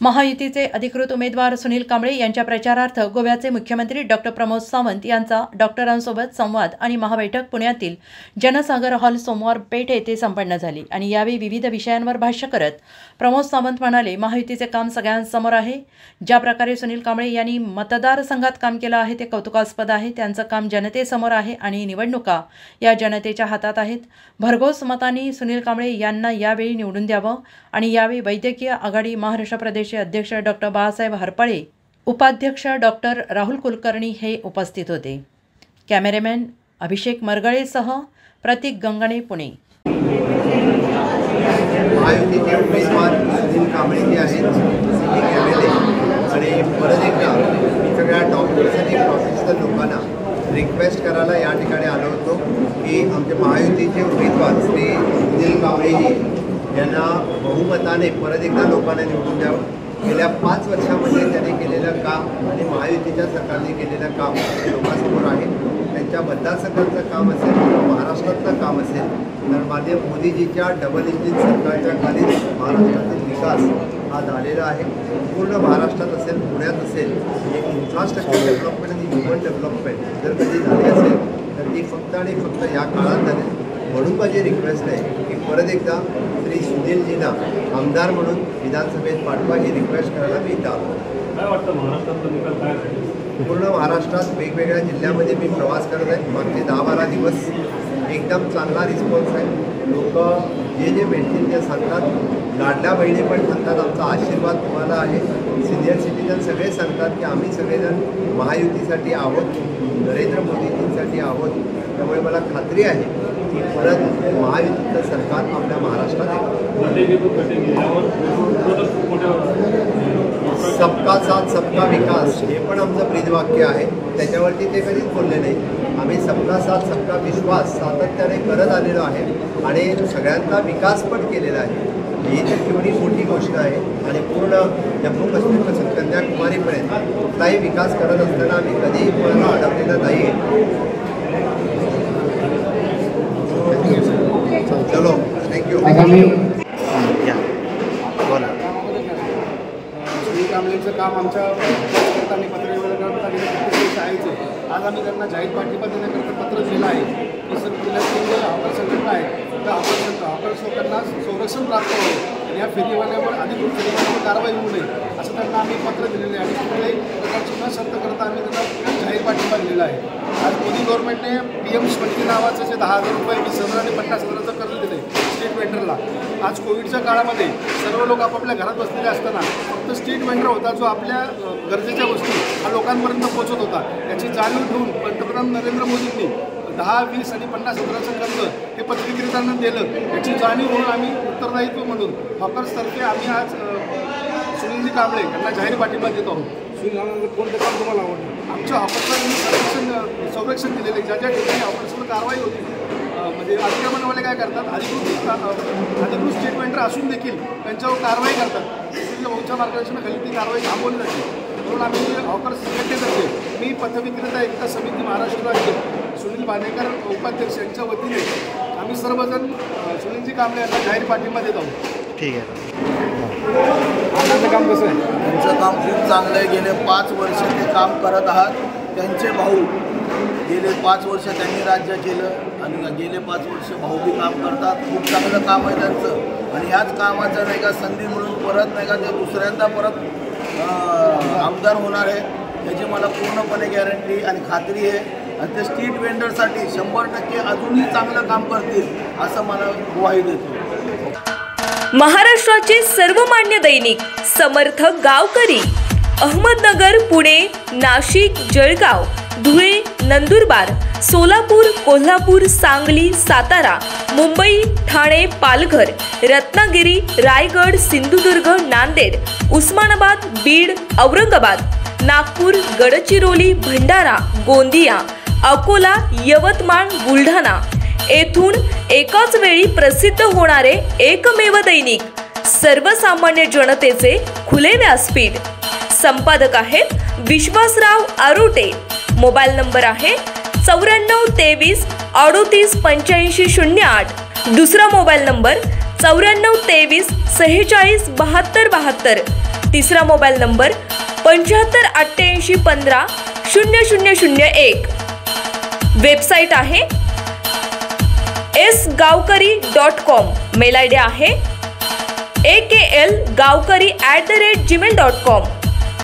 महायुतीचे अधिकृत उमेदवार सुनील कांबळे यांच्या प्रचारार्थ गोव्याचे मुख्यमंत्री डॉक्टर प्रमोद सावंत यांचा डॉक्टरांसोबत संवाद आणि महाबैठक पुण्यातील जनसागर हॉल सोमवार पेठ येथे संपन्न झाली आणि यावेळी विविध विषयांवर भाष्य करत प्रमोद सावंत म्हणाले, महायुतीचे काम सगळ्यांसमोर आहे. ज्या प्रकारे सुनील कांबळे यांनी मतदारसंघात काम केलं आहे ते कौतुकास्पद आहे. त्यांचं काम जनतेसमोर आहे आणि निवडणुका या जनतेच्या हातात आहेत. भरघोस मतांनी सुनील कांबळे यांना यावेळी निवडून द्यावं आणि यावेळी वैद्यकीय आघाडी महाराष्ट्र प्रदेश अध्यक्ष डॉक्टर बाळासाहेब हरपळे, उपाध्यक्ष डॉक्टर राहुल कुलकर्णी हे उपस्थित होते. कॅमेरामॅन अभिषेक मरगळेसह प्रतीक गंगणे, पुणे. महायुतीचे उमेदवार सुनील कांबळे जे आहेत आणि परत एकदा मी सगळ्या डॉक्टर्स आणि प्रोफेशनल लोकांना रिक्वेस्ट करायला या ठिकाणी आलो होतो की आमचे महायुतीचे उमेदवार श्री सुनील कांबळेजी यांना बहुमताने परत एकदा लोकांना निवडून द्यावं. गेल्या 5 वर्षामध्ये त्यांनी केलेलं काम आणि महायुतीच्या सरकारने केलेलं काम लोकांसमोर आहे. त्यांच्या मतदारसंघाचं काम असेल किंवा महाराष्ट्रातलं काम असेल तर माननीय मोदीजीच्या डबल इंजिन सरकारच्या खाली महाराष्ट्रातील विकास हा झालेला आहे. पूर्ण महाराष्ट्रात असेल, पुण्यात असेल, एक इन्फ्रास्ट्रक्चर डेव्हलपमेंट आणि ह्युमन डेव्हलपमेंट जर कधी झाली असेल तर ती फक्त आणि फक्त या काळात झाली. म्हणून माझी रिक्वेस्ट आहे की परत एकदा श्री सुनीलजींना आमदार म्हणून विधानसभेत पाठवा, ही रिक्वेस्ट करायला मी इथं आलो. काय वाटतं महाराष्ट्रातला निकाल काय आहे? पूर्ण महाराष्ट्रात वेगवेगळ्या जिल्ह्यामध्ये मी प्रवास करत आहे. मागचे 10-12 दिवस एकदम चांगला रिस्पॉन्स आहे. लोक जे भेटतील ते सांगतात. लाडल्या बहिणी पण सांगतात आमचा आशीर्वाद तुम्हाला आहे. सिनियर सिटीजन सगळे सांगतात की आम्ही सगळेजण महायुतीसाठी आहोत, नरेंद्र मोदीजींसाठी आहोत. त्यामुळे मला खात्री आहे की परत महायुतीचं सरकार आपल्या महाराष्ट्रात सबका साथ सबका विकास हे पण आमचं ब्रीदवाक्य आहे. त्याच्यावरती ते कधीच बोलले नाही. आम्ही सबका साथ सबका विश्वास सातत्याने करत आलेलो आहे आणि सगळ्यांचा विकास पण केलेला आहे. ही तर केवढी मोठी गोष्ट आहे आणि पूर्ण जम्मू काश्मीरपासून कन्याकुमारीपर्यंत कुठलाही विकास करत असताना आम्ही कधीही कोणाला अडवलेलं नाही. चलो, थँक्यू. सुनील कांबळेंचं काम आमच्या कार्यकर्त्यांनी पत्रव्यवहाराकरता गेले आहेच. आज आम्ही त्यांना जाहीर पाठिंबा देण्याकरता पत्र दिलं आहे की सर पुण्यातील हॉकर संघटना आहे तर हॉकर लोकांना संरक्षण प्राप्त होईल आणि या फेरीवाल्यावर अधिकृत फेरीवाल्यावर कारवाई होऊ नये असं त्यांना आम्ही पत्र दिलेलं आहे आणि कुठल्याही प्रकारची न शर्त करता आम्ही त्यांना जाहीर पाठिंबा दिलेला आहे. आज मोदी गव्हर्नमेंटने PM स्वनिधी नावाचं जे 10,000 रुपये 20,000 आणि 50,000चं कर्ज दिले स्ट्रीट वेंडरला. आज कोविडच्या काळामध्ये सर्व लोक आपापल्या घरात बसलेले असताना फक्त स्ट्रीट वेंडर होता जो आपल्या गरजेच्या वस्तू हा लोकांपर्यंत पोहोचत होता. याची जाणीव ठेवून पंतप्रधान नरेंद्र मोदींनी 10, 20 आणि 50,000चं कर्ज हे पथविक्रेत्यांना दिलं. याची जाणीव म्हणून आम्ही उत्तरदायित्व म्हणून हॉकर्सतर्फे आम्ही आज सुनीलजी कांबळे यांना जाहीर पाठिंबा देत आहोत. सुनील कांबळेचं कोणतं काम तुम्हाला आवडतं? आमच्या हॉकर्सला संरक्षण दिलेले ज्या ज्या ठिकाणी हॉकर्सवर कारवाई होती म्हणजे अतिक्रमणवाले काय करतात, अधिकृत स्ट्रीट वेंडर असून देखील त्यांच्यावर कारवाई करतात. सुनील भाऊच्या मार्गदर्शनाखाली ती कारवाई थांबवली जाते. म्हणून आम्ही हॉकर्स संघटनेतर्फे मी पथविक्रेता एकता समिती महाराष्ट्र राज्य सुनील भानेकर उपाध्यक्ष यांच्या वतीने आम्ही सर्वजण सुनीलजी कांबळे यांना जाहीर पाठिंबा देत आहोत. ठीक आहे. त्यांचं काम कसं आहे? त्यांचं काम खूप चांगलं आहे. गेले 5 वर्ष ते काम करत आहात. त्यांचे भाऊ गेले 5 वर्ष त्यांनी राज्य केलं आणि गेले 5 वर्ष भाऊ बी काम करतात. खूप चांगलं काम आहे त्यांचं आणि ह्याच कामाचं नाही का संधी म्हणून परत नाही का ते दुसऱ्यांदा परत आमदार होणार आहे याची मला पूर्णपणे गॅरंटी आणि खात्री आहे. आणि ते स्ट्रीट वेंडरसाठी 100% अजूनही चांगलं काम करतील असं मला ग्वाही देतो. महाराष्ट्राचे सर्वमान्य दैनिक समर्थ गावकरी अहमदनगर, पुणे, नाशिक, जळगाव, धुळे, नंदुरबार, सोलापूर, कोल्हापूर, सांगली, सातारा, मुंबई, ठाणे, पालघर, रत्नागिरी, रायगड, सिंधुदुर्ग, नांदेड, उस्मानाबाद, बीड, औरंगाबाद, नागपूर, गडचिरोली, भंडारा, गोंदिया, अकोला, यवतमाळ, बुलढाणा येथून एकाच वेळी प्रसिद्ध होणारे एकमेव दैनिक, सर्वसामान्य जनतेचे खुले व्यासपीठ. संपादक आहेत विश्वासराव आरोटे. मोबाईल नंबर आहे 94 23 38 85 08. दुसरा मोबाईल नंबर 94 23 46 72 72. तिसरा मोबाईल नंबर 7588150001. वेबसाईट आहे sgavkari.com. मेल आय डी आहे aklgavkari@gmail.com.